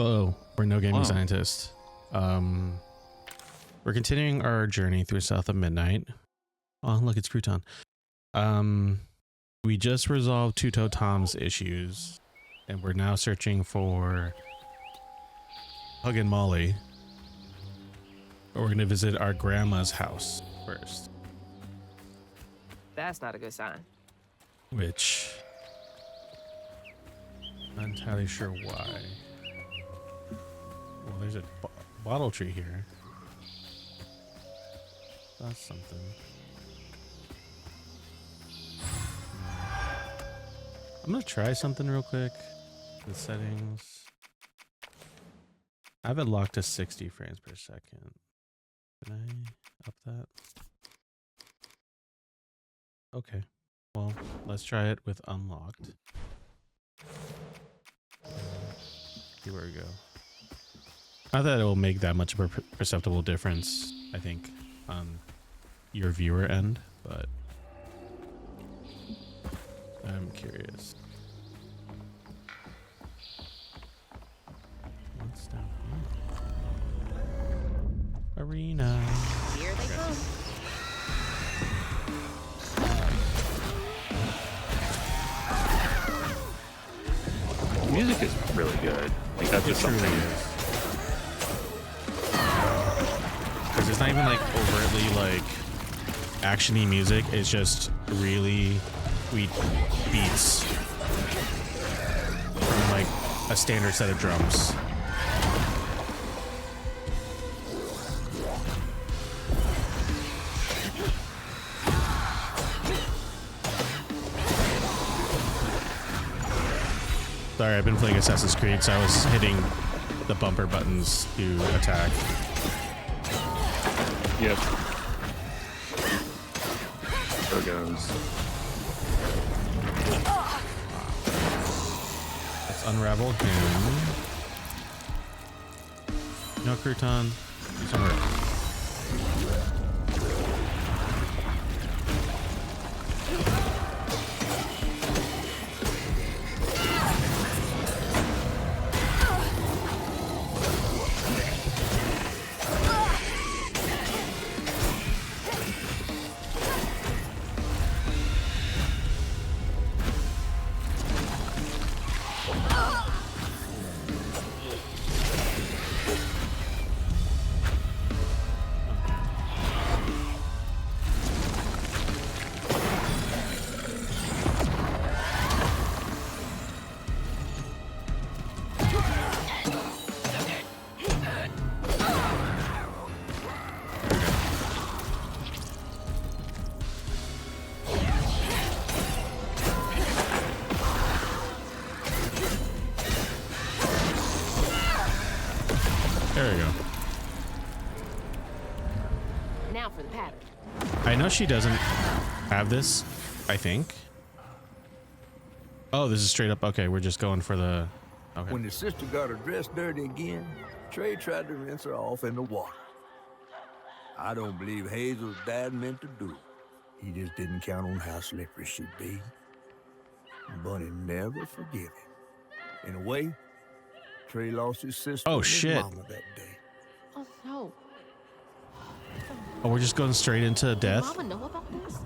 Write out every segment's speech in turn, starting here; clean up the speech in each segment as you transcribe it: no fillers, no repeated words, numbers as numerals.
Oh, we're no gaming Wow. scientists. We're continuing our journey through South of Midnight. Oh, look, it's Crouton. We just resolved Two-Toe Tom's issues, and we're now searching for Hug and Molly. But we're going to visit our grandma's house first. That's not a good sign. Which, not entirely sure why. Well, there's a bottle tree here. That's something. I'm gonna try something real quick. The settings. I have it locked to 60 frames per second. Can I up that? Okay. Well, let's try it with unlocked. See where we go. Not that it will make that much of a perceptible difference, I think, on your viewer end, but I'm curious. What's down here? Arena. Here they come. The music is really good. Like that's just something. Because it's not even like overtly like actiony music. It's just really sweet beats from like a standard set of drums. Sorry, I've been playing Assassin's Creed, so I was hitting the bumper buttons to attack. Yep. There goes. Let's unravel him. No, Crouton. He's unraveled. There we go. Now for the pattern. I know she doesn't have this, I think. Oh, this is straight up. Okay, we're just going for the... Okay. When the sister got her dress dirty again, Trey tried to rinse her off in the water. I don't believe Hazel's dad meant to do it. He just didn't count on how slippery she'd be. Bunny never forgive him. In a way, Trey lost his sister Oh, and shit. his mama that day. Oh no. Oh, we're just going straight into death? Mama know about this?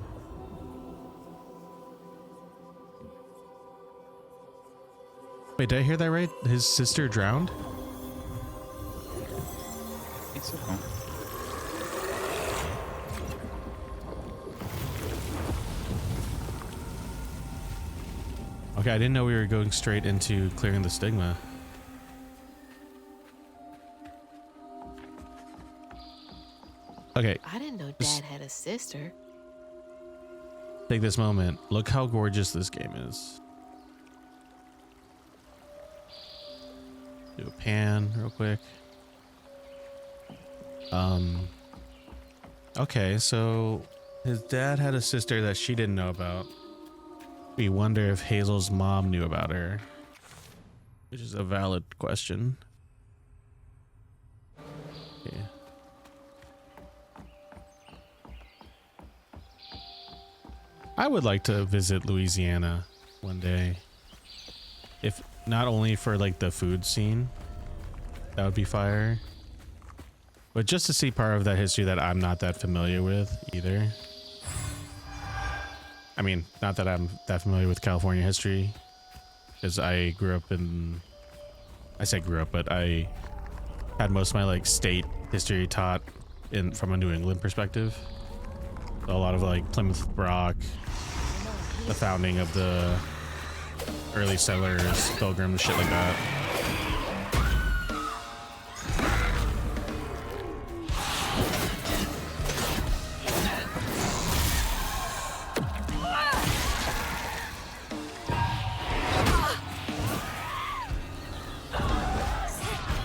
Wait, did I hear that right? His sister drowned? I think so. Okay, I didn't know we were going straight into clearing the stigma. Okay, I didn't know Dad had a sister. take this moment. Look how gorgeous this game is. Do a pan real quick. Okay, so his dad had a sister that she didn't know about. We wonder if Hazel's mom knew about her, which is a valid question. Okay. I would like to visit Louisiana one day. If not only for like the food scene, That would be fire. But just to see part of that history that I'm not that familiar with either. I mean, not that I'm that familiar with California history, because I grew up in, I say grew up, but I had most of my like state history taught in from a New England perspective. So a lot of like Plymouth Rock, the founding of the early settlers, pilgrims, shit like that.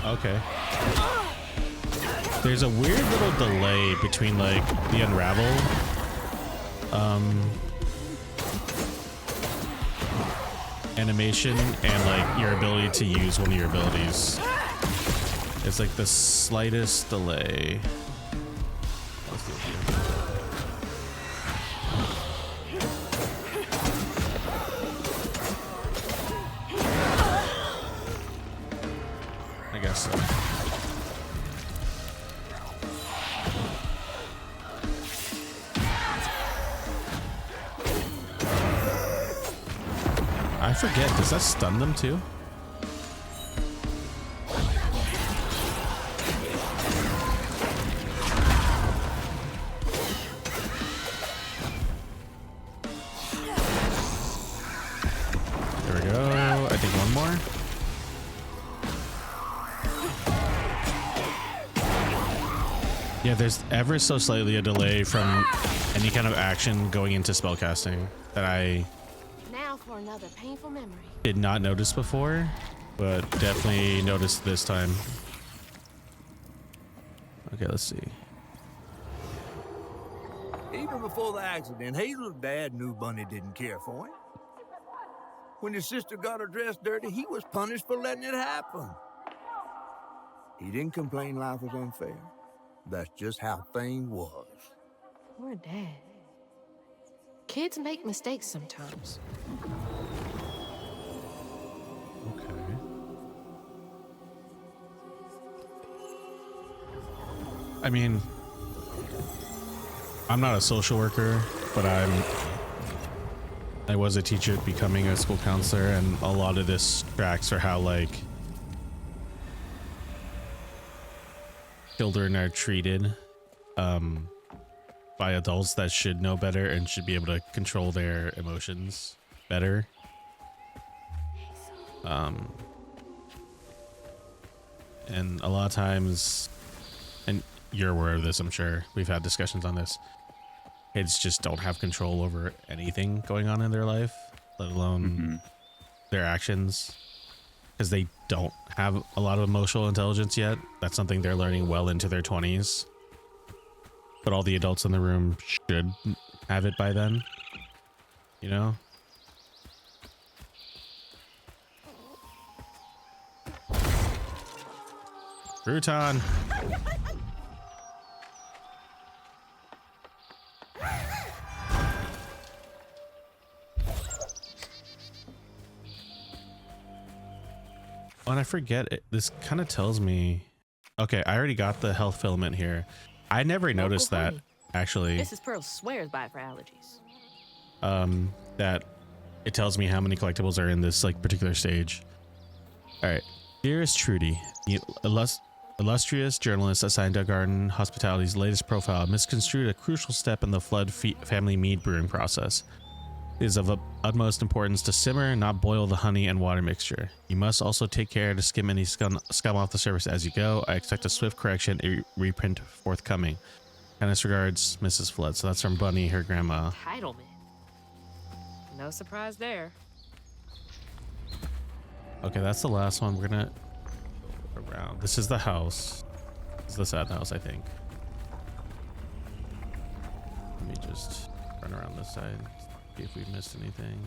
Okay. There's a weird little delay between like the unravel animation and like your ability to use one of your abilities. It's like the slightest delay. Let's do it here. I guess so. I forget, does that stun them too? There we go. I think one more. Yeah, there's ever so slightly a delay from any kind of action going into spellcasting that I Now for another painful memory. did not notice before, but definitely noticed this time. Okay, let's see. Even before the accident, Hazel's dad knew Bunny didn't care for him. When his sister got her dress dirty, he was punished for letting it happen. He didn't complain life was unfair. That's just how things was. Poor Dad. Kids make mistakes sometimes. Okay. I mean, I'm not a social worker, but I was a teacher becoming a school counselor, and a lot of this tracks for how like children are treated by adults that should know better and should be able to control their emotions better. And a lot of times, and you're aware of this, I'm sure, we've had discussions on this, kids just don't have control over anything going on in their life, let alone their actions, because they don't have a lot of emotional intelligence yet. That's something they're learning well into their 20s. But all the adults in the room should have it by then, you know? Crouton! Oh, and I forget it. This kind of tells me. Okay, I already got the health filament here. I never noticed that, actually. Mrs. Pearl swears by it for allergies. That it tells me how many collectibles are in this like particular stage. All right, dearest Trudy, the illustrious journalist assigned to Garden Hospitality's latest profile misconstrued a crucial step in the Flood family mead brewing process. It is of utmost importance to simmer, not boil the honey and water mixture. You must also take care to skim any scum off the surface as you go. I expect a swift correction, a reprint forthcoming. Kindest regards, Mrs. Flood. So that's from Bunny, her grandma. Entitlement. No surprise there. Okay, that's the last one. We're gonna go around. This is the house. This is the sad house, I think. Let me just run around this side. See if we missed anything.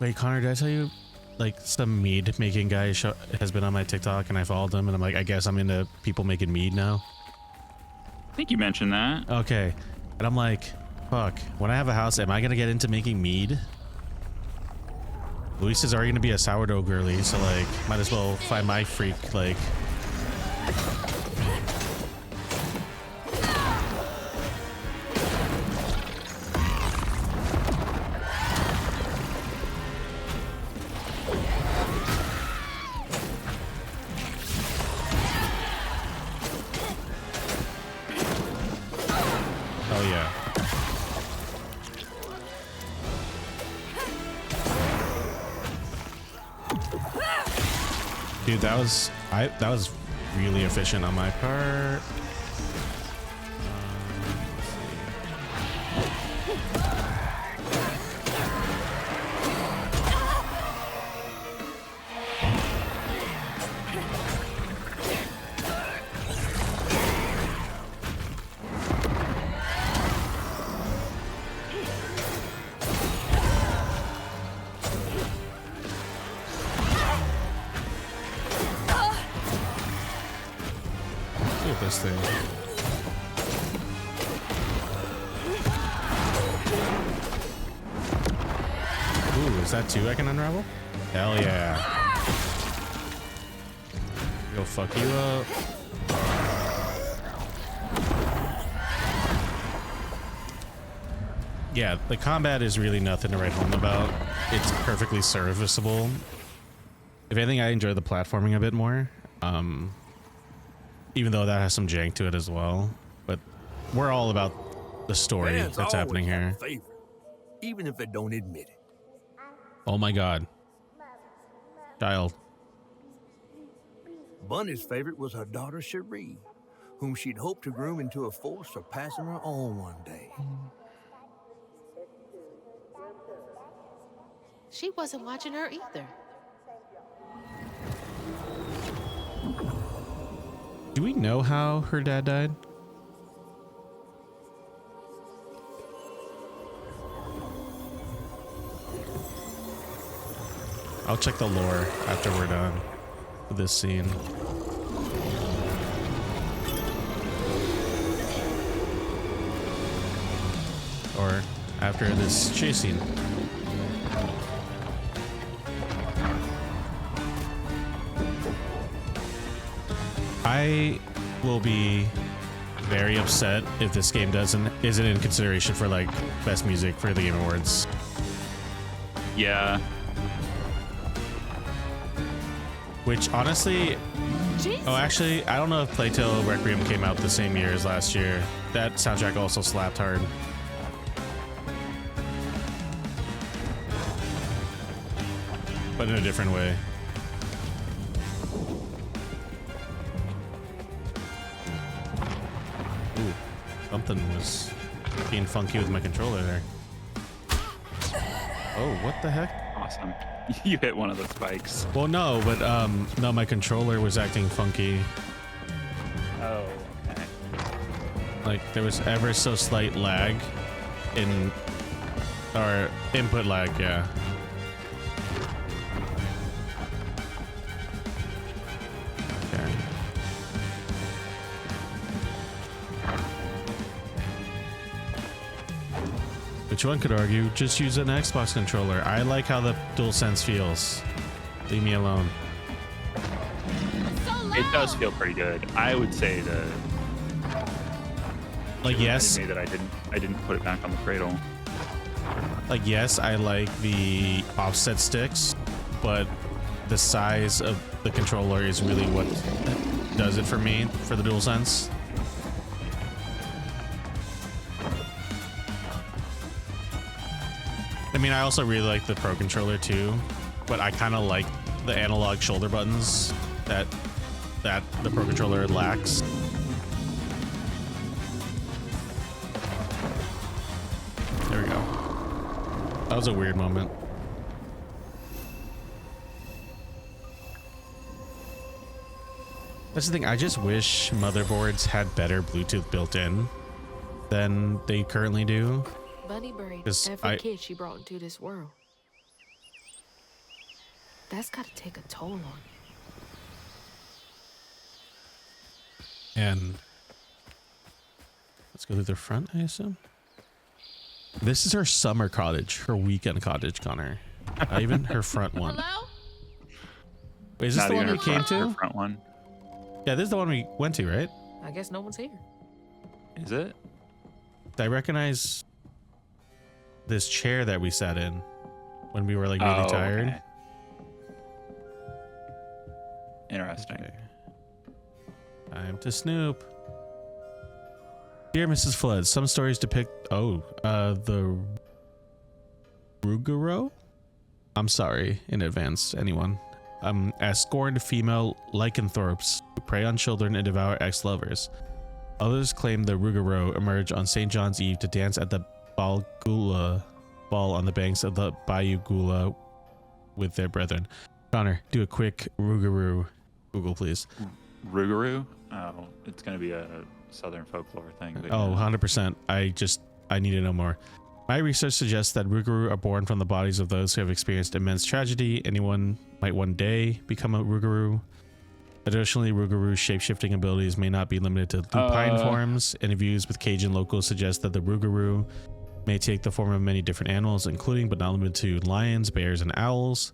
Wait, Connor, did I tell you like some mead making guy has been on my TikTok and I followed him and I'm like, I guess I'm into people making mead now. I think you mentioned that. Okay. And I'm like, fuck, when I have a house, am I gonna get into making mead? Luis is already gonna be a sourdough girly, so like, might as well find my freak, like. Oh yeah. Dude, that was really efficient on my part. Look at this thing. Ooh, is that two I can unravel? Hell yeah. Go fuck you up. Yeah, the combat is really nothing to write home about. It's perfectly serviceable. If anything, I enjoy the platforming a bit more. Even though that has some jank to it as well. But we're all about the story Fans that's happening always have here. a favorite, even if they don't admit it. Oh my god. Child. Bunny's favorite was her daughter Cherie, whom she'd hoped to groom into a force surpassing her own one day. She wasn't watching her either. Do we know how her dad died? I'll check the lore after we're done with this scene. Or after this chase scene. I will be very upset if this game isn't in consideration for like best music for the Game Awards. Yeah. Which honestly, Jesus. oh actually, I don't know if Plague Tale Requiem came out the same year as last year. That soundtrack also slapped hard. But in a different way. Ooh, something was being funky with my controller there. Oh, what the heck? Awesome. You hit one of the spikes. Well, no, but no, my controller was acting funky. Oh, okay. Like there was ever so slight lag in, or input lag, yeah. Okay. Which one could argue, just use an Xbox controller. I like how the DualSense feels. Leave me alone. It does feel pretty good. I would say that. Like yes, that I didn't put it back on the cradle. like yes, I like the offset sticks, but the size of the controller is really what does it for me for the DualSense. I mean, I also really like the Pro controller too, but I kind of like the analog shoulder buttons that the Pro controller lacks. There we go. That was a weird moment. That's the thing. I just wish motherboards had better Bluetooth built in than they currently do. Bunny buried 'Cause every kid she brought into this world. That's gotta take a toll on you. And let's go through the front, I assume. This is her summer cottage, her weekend cottage, Connor. Not even her front one. Hello? Wait, is this Not the one even we came her to? front one. Yeah, this is the one we went to, right? I guess no one's here. Is it? I recognize this chair that we sat in when we were like really tired. Okay. Interesting. Okay. Time to snoop. Dear Mrs. Flood, some stories depict the Rugaro? I'm sorry in advance, anyone. As scorned female lycanthropes who prey on children and devour ex-lovers. Others claim the Rugaro emerge on St. John's Eve to dance at the Balgula ball on the banks of the Bayou Gula with their brethren. Connor, do a quick Rougarou Google, please. Rougarou? Oh, it's going to be a Southern folklore thing. But Oh, yeah. 100%. I need to know more. My research suggests that Rougarou are born from the bodies of those who have experienced immense tragedy. Anyone might one day become a Rougarou. Additionally, Rougarou's shape-shifting abilities may not be limited to lupine forms. Interviews with Cajun locals suggest that the Rougarou may take the form of many different animals, including but not limited to lions, bears, and owls.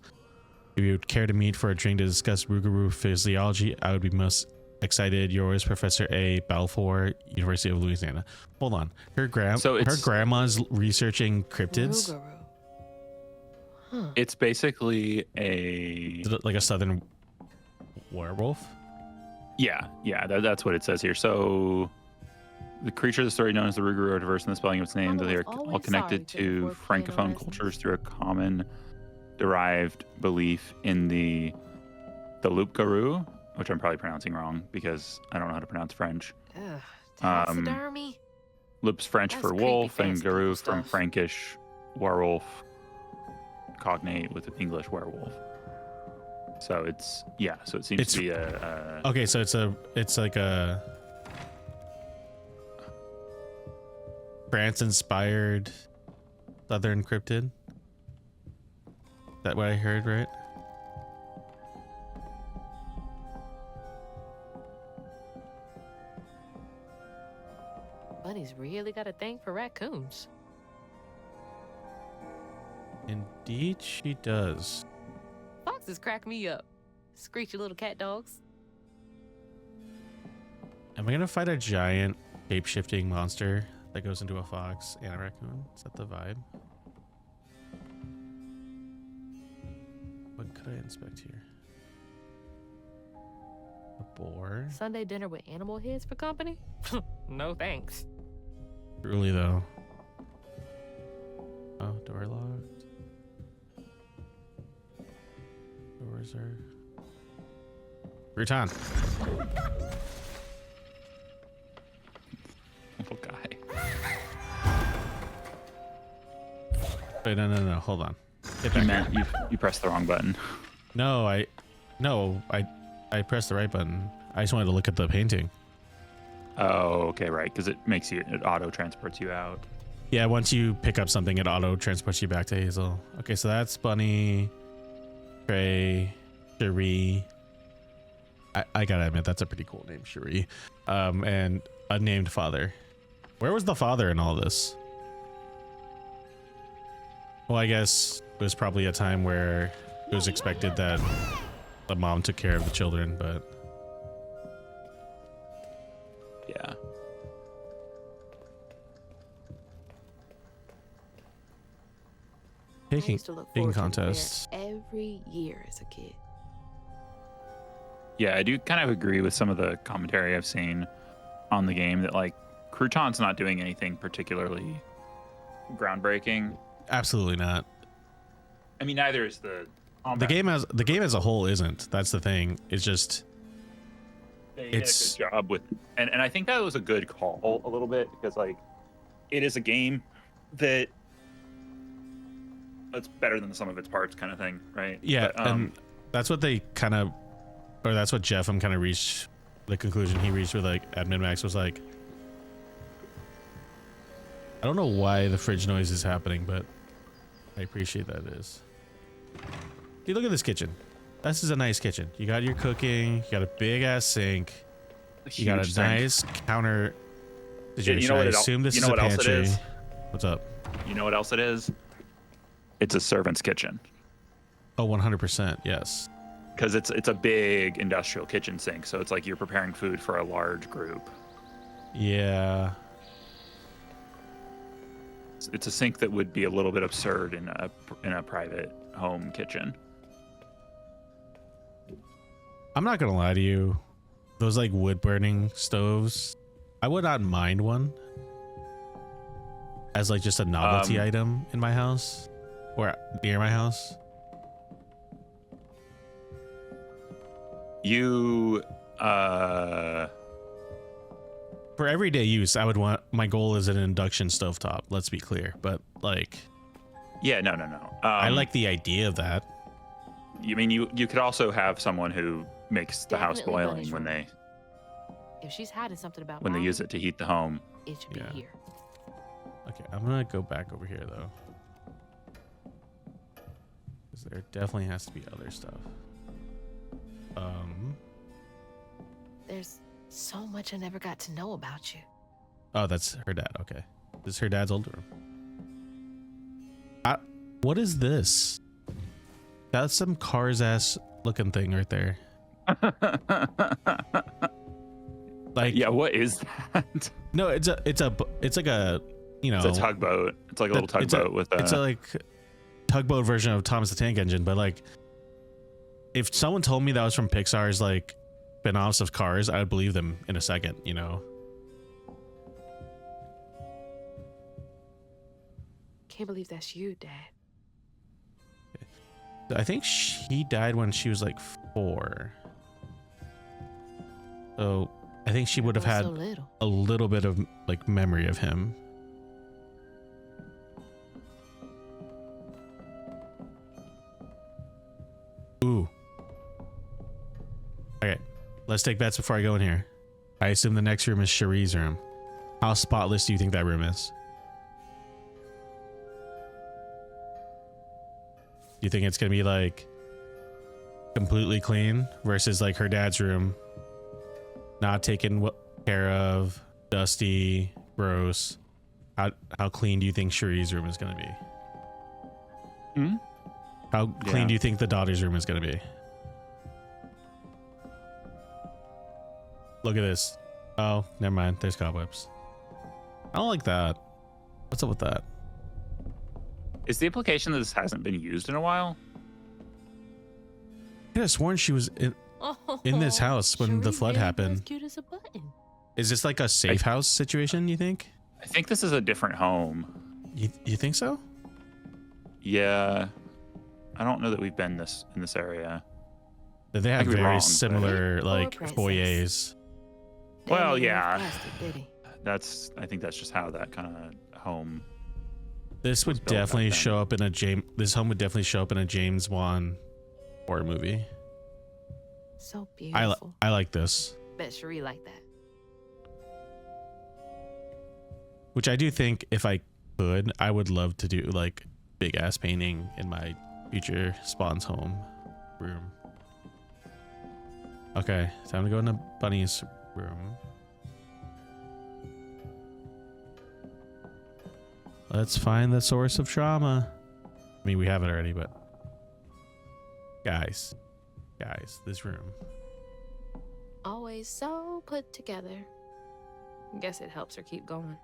If you would care to meet for a drink to discuss Rougarou physiology, I would be most excited. Yours, Professor A. Balfour, University of Louisiana. Hold on. Her grandma's researching cryptids. Rougarou. Huh. It's basically a... Like a southern werewolf? Yeah, that's what it says here. So the creature of the story known as the Rougarou are diverse in the spelling of its name. They are all connected to Francophone cultures through a common derived belief in the Loup-garou, which I'm probably pronouncing wrong because I don't know how to pronounce French. Ugh, taxidermy? Loup's French That's for wolf creepy and fancy garou people from stuff. Frankish werewolf, cognate with the English werewolf. So it's so it seems to be a Okay, so it's like a France-inspired southern cryptid. That what I heard, right? Bunny's really got a thing for raccoons. Indeed, she does. Foxes crack me up. Screechy little cat dogs. Am I gonna fight a giant shape-shifting monster that goes into a fox and a raccoon? Is that the vibe? What could I inspect here? A boar? Sunday dinner with animal heads for company? No thanks. Truly though. Oh, door locked. Doors are. Rutan. little guy. Wait, no. Hold on. Get You back here. meant you pressed the wrong button. No, I pressed the right button. I just wanted to look at the painting. Oh, okay, right, because it auto transports you out. Yeah, once you pick up something, it auto transports you back to Hazel. Okay, so that's Bunny, Trey, Cherie. I gotta admit, that's a pretty cool name, Cherie. And a named father. Where was the father in all this? Well, I guess it was probably a time where it was expected that the mom took care of the children, but Yeah. I baking used to look forward to the fair contests. every year as a kid. Yeah, I do kind of agree with some of the commentary I've seen on the game that like Crouton's not doing anything particularly groundbreaking. Absolutely not. I mean, neither is the The game as a whole isn't. That's the thing. It's just They did a good job with, and I think that was a good call a little bit because like it is a game that's better than the sum of its parts kind of thing, right? yeah, But, and that's what they kind of, or that's what Jeff kind of reached the conclusion he reached with like at Max was like, I don't know why the fridge noise is happening, but I appreciate that it is. Dude, look at this kitchen. This is a nice kitchen. You got your cooking. You got a big ass sink. You got a huge thing. nice counter. You know what I it- assume this you is know a what else it pantry. is? What's up? You know what else it is? It's a servant's kitchen. Oh, 100%. Yes. Because it's a big industrial kitchen sink, so it's like you're preparing food for a large group. Yeah. It's a sink that would be a little bit absurd in a private home kitchen. I'm not gonna lie to you. Those like wood burning stoves, I would not mind one as like just a novelty item in my house or near my house. You For everyday use, I would want, my goal is an induction stovetop, let's be clear. But like, yeah, no. I like the idea of that. You mean you could also have someone who makes the house Definitely boiling not when they If she's hiding something about when they mine, use it to heat the home. it should Yeah. be here. Okay, I'm gonna go back over here though. Because there definitely has to be other stuff. There's so much I never got to know about you. Oh, that's her dad. Okay. This is her dad's old room. What is this? That's some Cars ass looking thing right there. Like, Yeah, what is that? no, it's like a, you know, It's a tugboat. It's like a little it's a- tugboat with a. it's a like tugboat version of Thomas the Tank Engine, but like if someone told me that was from Pixar's like spin-offs of Cars, I would believe them in a second, you know. Can't believe that's you, Dad. I think she died when she was like 4. So I think she would have had So little. a little bit of like memory of him. Ooh. Okay, let's take bets before I go in here. I assume the next room is Cherie's room. How spotless do you think that room is? Do you think it's gonna be like completely clean versus like her dad's room, not taken care of, dusty, gross? How clean do you think Cherie's room is gonna be? Hmm? How clean Yeah. do you think the daughter's room is gonna be? Look at this. Oh, never mind. There's cobwebs. I don't like that. What's up with that? Is the implication that this hasn't been used in a while? I could have sworn she was in this house when the Cherie flood really was happened. Cute as a button. Is this like a safe house situation, you think? I think this is a different home. You think so? Yeah, I don't know that we've been in this area. They have could be very wrong, but- similar like princess. foyers. Well, Dad didn't yeah. move past it, did he? I think that's just how that kind of home. This would built back definitely then. show up in this home would definitely show up in a James Wan horror movie. So beautiful. I like this. Bet Cherie like that. Which I do think if I could, I would love to do like big ass painting in my future Spawn's home room. Okay, time to go into Bunny's room. Let's find the source of trauma. I mean, we have it already, but guys, this room. Always so put together. Guess it helps her keep going.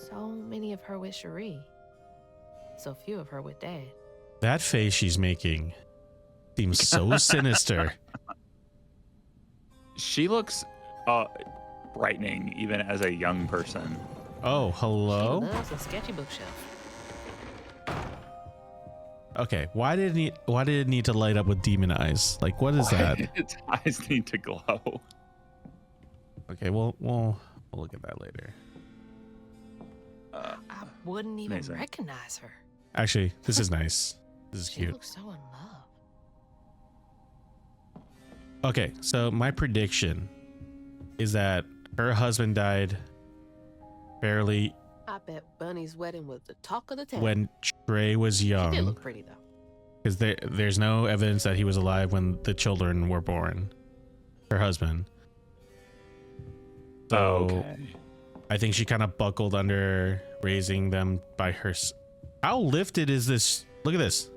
So many of her with Cherie. So few of her with Dad. That face she's making seems so sinister. She looks brightening even as a young person. Oh, hello. She loves a sketchy bookshelf. Okay, why did it need to light up with demon eyes? Like, what is that? Its eyes need to glow. Okay, we'll look at that later. I wouldn't even Amazing. recognize her. Actually, this is nice. This is She cute. looks so in love. Okay, so my prediction is that her husband died fairly I bet Bunny's wedding was the talk of the town. when Trey was She did young, look pretty though. because there's no evidence that he was alive when the children were born. Her husband. So Okay. I I think she kind of buckled under raising them by her. How lifted is this? Look at this.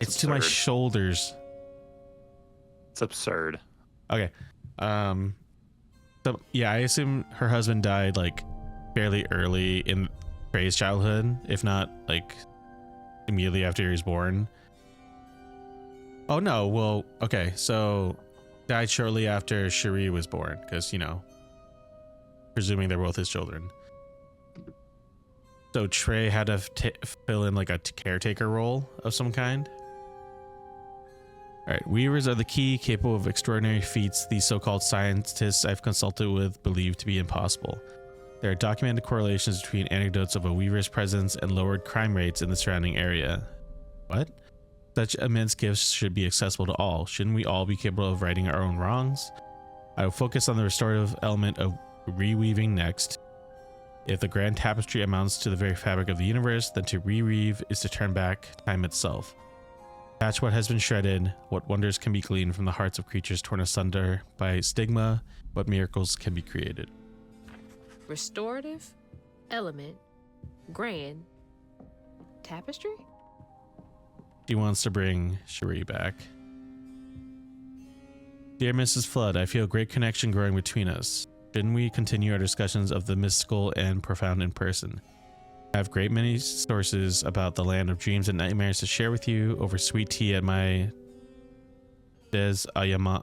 It's to my absurd. shoulders. It's absurd. Okay. So yeah, I assume her husband died like fairly early in Trey's childhood, if not like immediately after he was born. Oh no, well, okay, so died shortly after Cherie was born, because, you know, presuming they're both his children. So Trey had to fill in like a caretaker role of some kind. All right, weavers are the key, capable of extraordinary feats these so-called scientists I've consulted with believe to be impossible. There are documented correlations between anecdotes of a weaver's presence and lowered crime rates in the surrounding area. What? Such immense gifts should be accessible to all. Shouldn't we all be capable of righting our own wrongs? I will focus on the restorative element of reweaving next. If the grand tapestry amounts to the very fabric of the universe, then to reweave is to turn back time itself. Patch what has been shredded, what wonders can be gleaned from the hearts of creatures torn asunder by stigma, what miracles can be created. Restorative, element, grand, tapestry? She wants to bring Cherie back. Dear Mrs. Flood, I feel a great connection growing between us. Shouldn't we continue our discussions of the mystical and profound in person? I have great many sources about the land of dreams and nightmares to share with you over sweet tea at my Des Ayamond.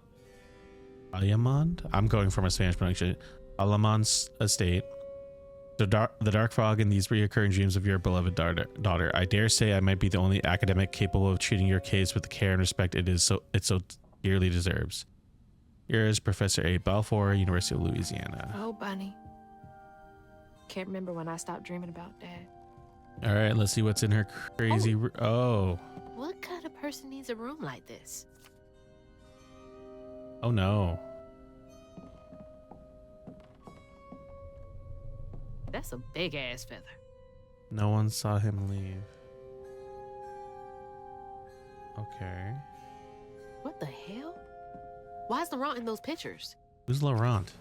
I'm going for my Spanish pronunciation. Alamand's estate. The dark fog in these reoccurring dreams of your beloved daughter. I dare say I might be the only academic capable of treating your case with the care and respect it so dearly deserves. Yours, Professor A. Balfour, University of Louisiana. Oh, Bunny. Can't remember when I stopped dreaming about Dad. All right, let's see what's in her crazy. Oh. What kind of person needs a room like this? Oh no. That's a big ass feather. No one saw him leave. Okay. What the hell? Why is Laurent in those pictures? Who's Laurent?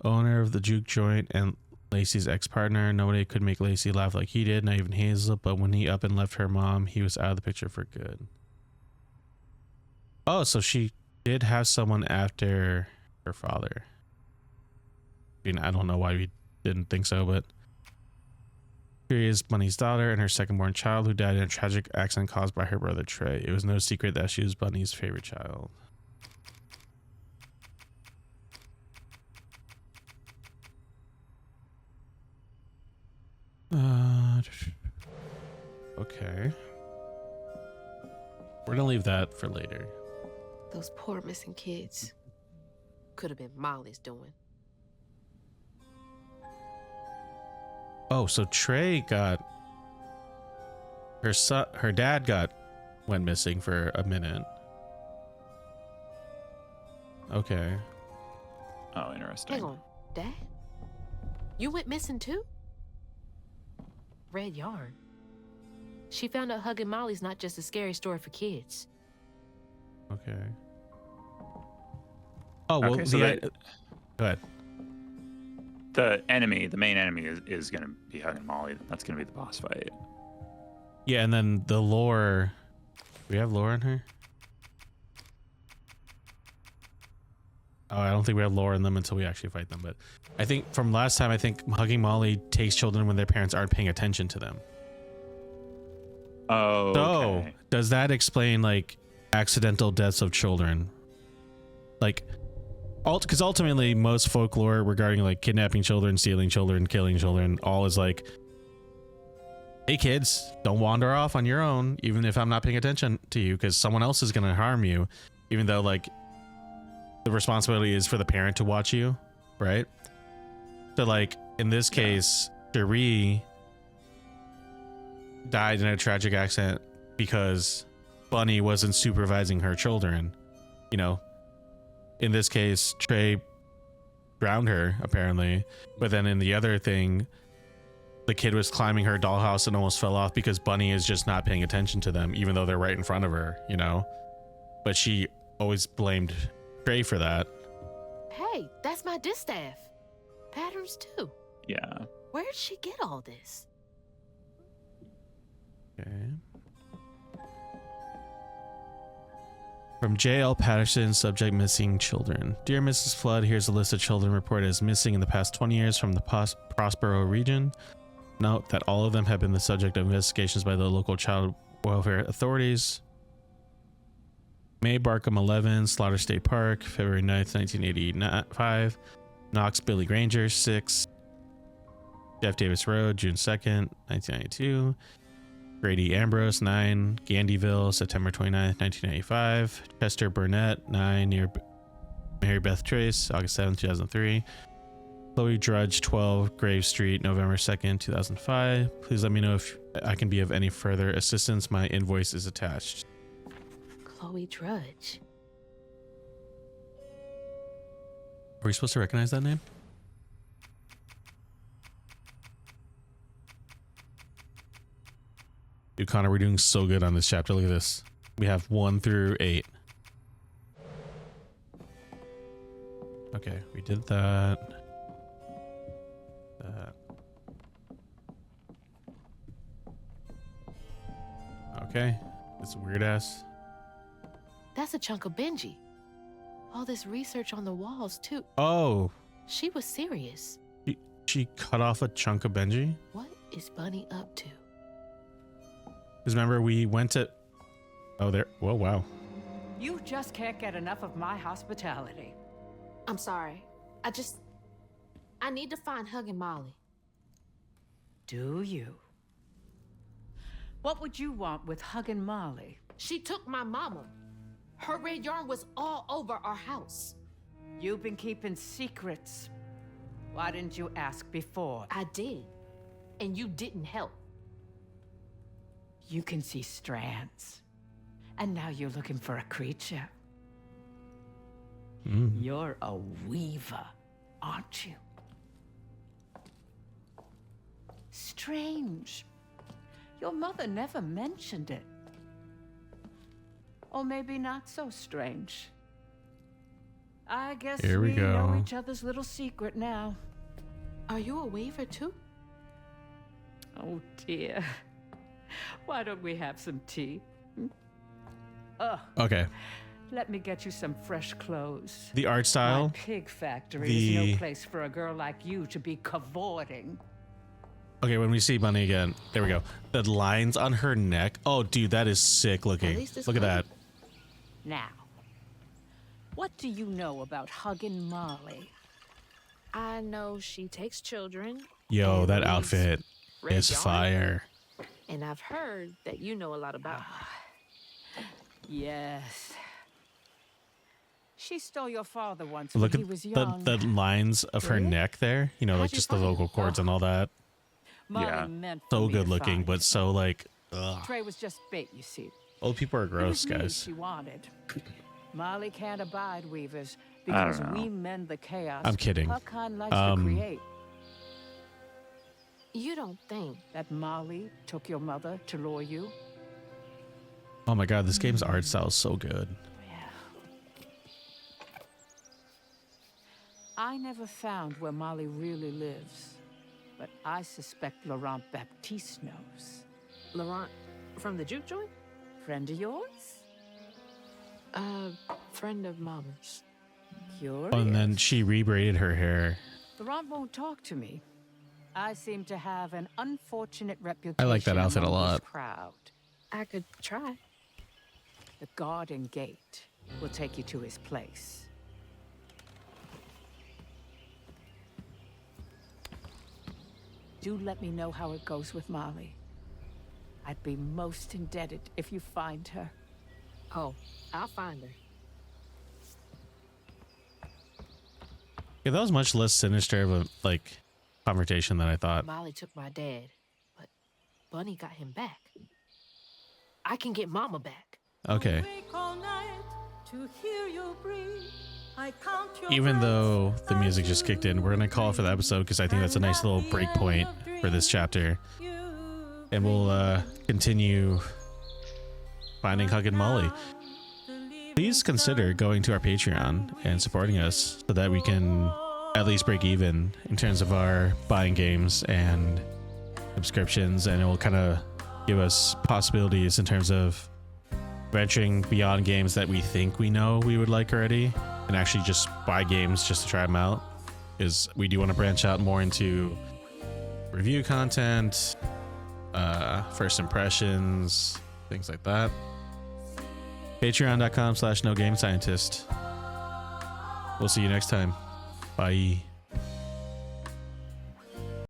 Owner of the juke joint and Lacey's ex-partner. Nobody could make Lacey laugh like he did, not even Hazel, but when he up and left her mom, he was out of the picture for good. Oh, so she did have someone after her father. I mean, I don't know why we didn't think so, but Cherie is Bunny's daughter and her second-born child who died in a tragic accident caused by her brother Trey. It was no secret that she was Bunny's favorite child. Okay. We're gonna leave that for later. Those poor missing kids. Could have been Molly's doing. Oh, so Trey got her dad went missing for a minute. Okay. Oh, interesting. Hang on, Dad? You went missing too? Red yarn. She found out hugging Molly's not just a scary story for kids. Okay. Oh, well, Okay, so go ahead. The main enemy is going to be hugging Molly. That's going to be the boss fight. Yeah, and then the lore. Do we have lore in her? Oh, I don't think we have lore in them until we actually fight them. But I think from last time, I think hugging Molly takes children when their parents aren't paying attention to them. Oh, So okay. does that explain like accidental deaths of children? Like, because ultimately most folklore regarding like kidnapping children, stealing children, killing children, all is like, hey kids, don't wander off on your own, even if I'm not paying attention to you, because someone else is going to harm you, even though like the responsibility is for the parent to watch you, right? So like in this case, Cherie died in a tragic accident because Bunny wasn't supervising her children. You know, in this case, Trey drowned her apparently, but then in the other thing, the kid was climbing her dollhouse and almost fell off because Bunny is just not paying attention to them, even though they're right in front of her, you know? But she always blamed Trey for that. Hey, that's my distaff. Patterns too. Yeah. Where'd she get all this? Okay. From J.L. Patterson, subject missing children. Dear Mrs. Flood, here's a list of children reported as missing in the past 20 years from the Prospero region. Note that all of them have been the subject of investigations by the local child welfare authorities. May Barkham 11, Slaughter State Park, February 9th, 1985. Knox Billy Granger 6. Jeff Davis Road, June 2nd, 1992. Grady Ambrose 9, Gandyville, September 29th, 1995. Chester Burnett 9, near Mary Beth Trace, August 7th, 2003. Chloe Drudge 12, Grave Street, November 2nd, 2005. Please let me know if I can be of any further assistance. My invoice is attached. Chloe Drudge. Were we supposed to recognize that name? Dude, Connor, we're doing so good on this chapter. Look at this. We have 1 through 8. Okay, we did that. Okay, it's weird ass. That's a chunk of Benji. All this research on the walls too. Oh, She was serious. she cut off a chunk of Benji? What is Bunny up to? Because remember, we went to... Oh, there. Whoa, wow. You just can't get enough of my hospitality. I'm sorry. I need to find Hug and Molly. Do you? What would you want with Huggin' Molly? She took my mama. Her red yarn was all over our house. You've been keeping secrets. Why didn't you ask before? I did. And you didn't help. You can see strands. And now you're looking for a creature. You're a weaver, aren't you? Strange. Your mother never mentioned it. Or maybe not so strange. I guess Here we know go. each other's little secret now. Are you a weaver too? Oh dear. Why don't we have some tea? Okay. Let me get you some fresh clothes. The art style. My pig factory the- is no place for a girl like you to be cavorting. Okay, when we see Bunny again, there we go. The lines on her neck. Oh, dude, that is sick looking. least it's Look at that. Now, what do you know about Huggin' Molly? I know she takes children. Yo, and that weaves outfit red is yarn. fire. And I've heard that you know a lot about her. Yes. She stole your father once Look when at he was young. the lines of her Really? neck there. You know, How'd like you just the find vocal it? cords and all that. Molly Yeah. meant for So me good to looking, find but it. so like, ugh. Trey was just bait, you see. Old people are It gross, was me guys. she wanted. Molly can't abide weavers I don't because know. we mend the chaos. I'm kidding. Her kind likes to create. You don't think That Molly took your mother to lure you? Oh my god, this game's art style is so good. Yeah. I never found where Molly really lives, but I suspect Laurent Baptiste knows. Laurent from the juke joint? Friend of yours? Friend of Mama's. Curious. Oh, and then she rebraided her hair. Laurent won't talk to me. I seem to have an unfortunate reputation. I like that outfit a among this lot. crowd. I could try. The garden gate will take you to his place. Do let me know how it goes with Molly. I'd be most indebted if you find her. Oh, I'll find her. Yeah, that was much less sinister of a like confrontation than I thought. Molly took my dad, but Bunny got him back. I can get Mama back. Okay. Even though the music just kicked in, we're gonna call it for the episode because I think that's a nice little break point for this chapter. And we'll continue finding Hug and Molly. please consider going to our Patreon and supporting us so that we can at least break even in terms of our buying games and subscriptions, and it will kind of give us possibilities in terms of venturing beyond games that we think we know we would like already and actually just buy games just to try them out. Is we do want to branch out more into review content, first impressions, things like that. Patreon.com/NoGameScientist. We'll see you next time. Bye.